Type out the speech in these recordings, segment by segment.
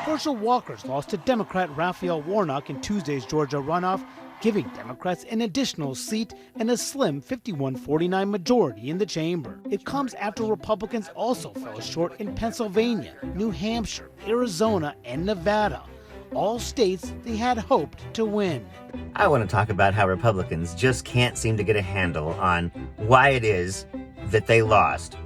Herschel Walker's lost to Democrat Raphael Warnock in Tuesday's Georgia runoff, giving Democrats an additional seat and a slim 51-49 majority in the chamber. It comes after Republicans also fell short in Pennsylvania, New Hampshire, Arizona, and Nevada, all states they had hoped to win. I want to talk about how Republicans just can't seem to get a handle on why it is that they lost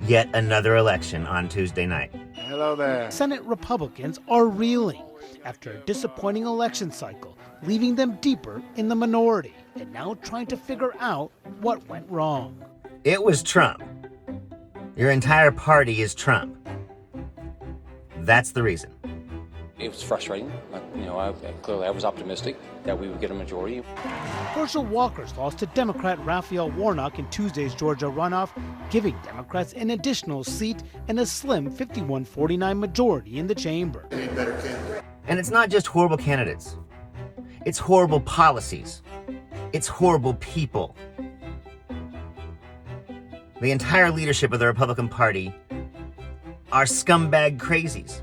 yet another election on Tuesday night. Hello there. Senate Republicans are reeling after a disappointing election cycle, leaving them deeper in the minority, and now trying to figure out what went wrong. It was Trump. Your entire party is Trump. That's the reason. It was frustrating. I was optimistic that we would get a majority. Herschel Walker's lost to Democrat Raphael Warnock in Tuesday's Georgia runoff, giving Democrats an additional seat and a slim 51-49 majority in the chamber. And it's not just horrible candidates. It's horrible policies. It's horrible people. The entire leadership of the Republican Party are scumbag crazies.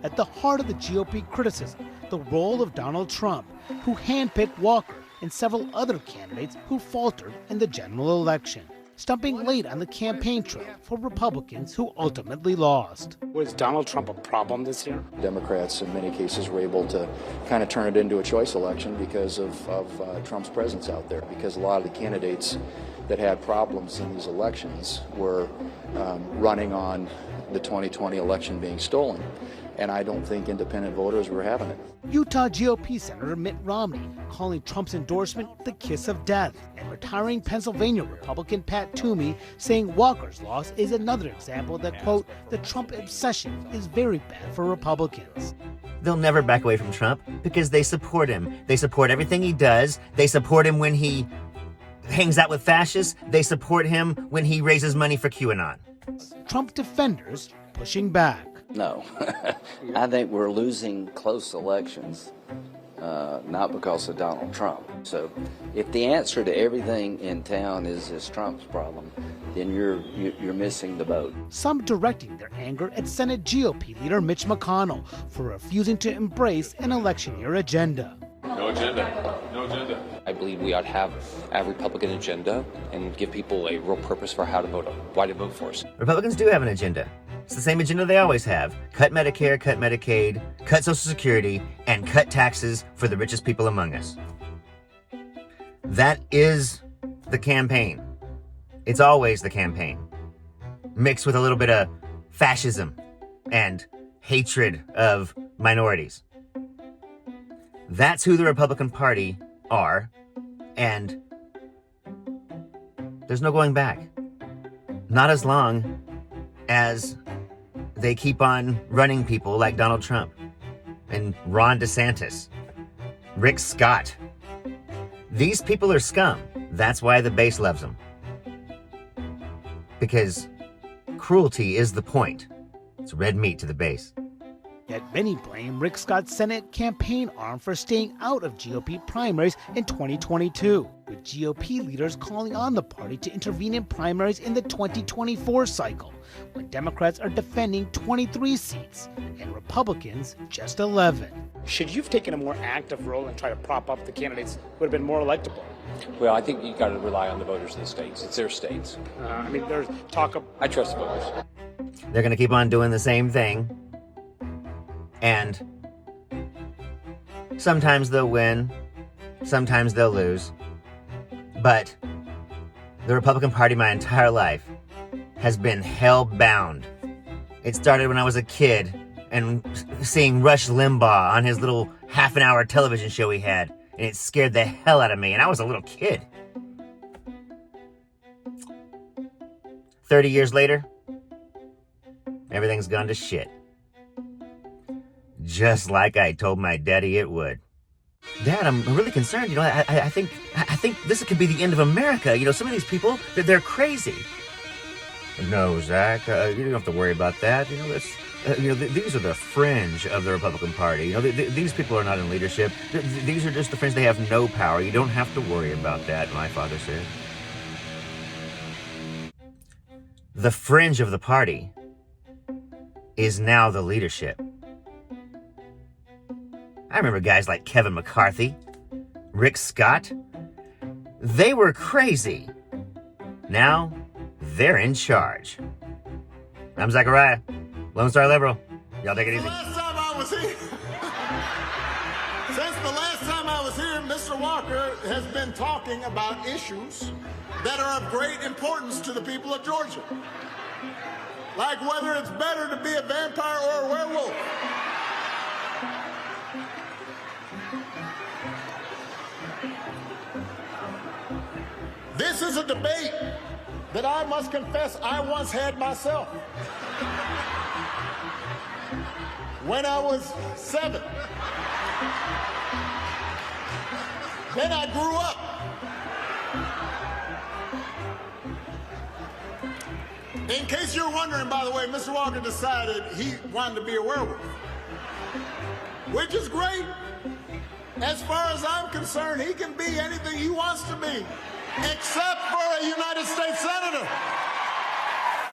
At the heart of the GOP criticism, the role of Donald Trump, who handpicked Walker and several other candidates who faltered in the general election, stumping late on the campaign trail for Republicans who ultimately lost. Was Donald Trump a problem this year? Democrats, in many cases, were able to kind of turn it into a choice election because of Trump's presence out there, because a lot of the candidates that had problems in these elections were running on the 2020 election being stolen. And I don't think independent voters were having it. Utah GOP Senator Mitt Romney calling Trump's endorsement the kiss of death, and retiring Pennsylvania Republican Pat Toomey saying Walker's loss is another example that, quote, the Trump obsession is very bad for Republicans. They'll never back away from Trump because they support him. They support everything he does. They support him when he hangs out with fascists. They support him when he raises money for QAnon. Trump defenders pushing back. No. I think we're losing close elections, not because of Donald Trump. So if the answer to everything in town is Trump's problem, then you're missing the boat. Some directing their anger at Senate GOP leader Mitch McConnell for refusing to embrace an election year agenda. No agenda. No agenda. I believe we ought to have a Republican agenda and give people a real purpose for how to vote, why to vote for us. Republicans do have an agenda. It's the same agenda they always have. Cut Medicare, cut Medicaid, cut Social Security, and cut taxes for the richest people among us. That is the campaign. It's always the campaign. Mixed with a little bit of fascism and hatred of minorities. That's who the Republican Party are, and there's no going back. Not as long as they keep on running people like Donald Trump and Ron DeSantis, Rick Scott. These people are scum. That's why the base loves them. Because cruelty is the point. It's red meat to the base. Yet many blame Rick Scott's Senate campaign arm for staying out of GOP primaries in 2022, with GOP leaders calling on the party to intervene in primaries in the 2024 cycle, when Democrats are defending 23 seats and Republicans just 11. Should you have taken a more active role and try to prop up the candidates who would have been more electable? Well, I think you've got to rely on the voters in the states. It's their states. There's talk of... I trust the voters. They're going to keep on doing the same thing. And sometimes they'll win, sometimes they'll lose. But the Republican Party my entire life has been hell-bound. It started when I was a kid and seeing Rush Limbaugh on his little half-an-hour television show he had, and it scared the hell out of me, and I was a little kid. 30 years later, everything's gone to shit. Just like I told my daddy it would. Dad, I'm really concerned. I think this could be the end of America. Some of these people, they're crazy. No, Zach, you don't have to worry about that. These are the fringe of the Republican Party. These people are not in leadership. These are just the fringe. They have no power. You don't have to worry about that, my father said. The fringe of the party is now the leadership. I remember guys like Kevin McCarthy, Rick Scott. They were crazy. Now, they're in charge. I'm Zachariah, Lone Star Liberal. Y'all take it easy. Since the last time I was here, Mr. Walker has been talking about issues that are of great importance to the people of Georgia. Like whether it's better to be a vampire or a werewolf. This is a debate that I must confess I once had myself. When I was 7. Then I grew up. In case you're wondering, by the way, Mr. Walker decided he wanted to be a werewolf. Which is great. As far as I'm concerned, he can be anything he wants to be, except for a United States Senator.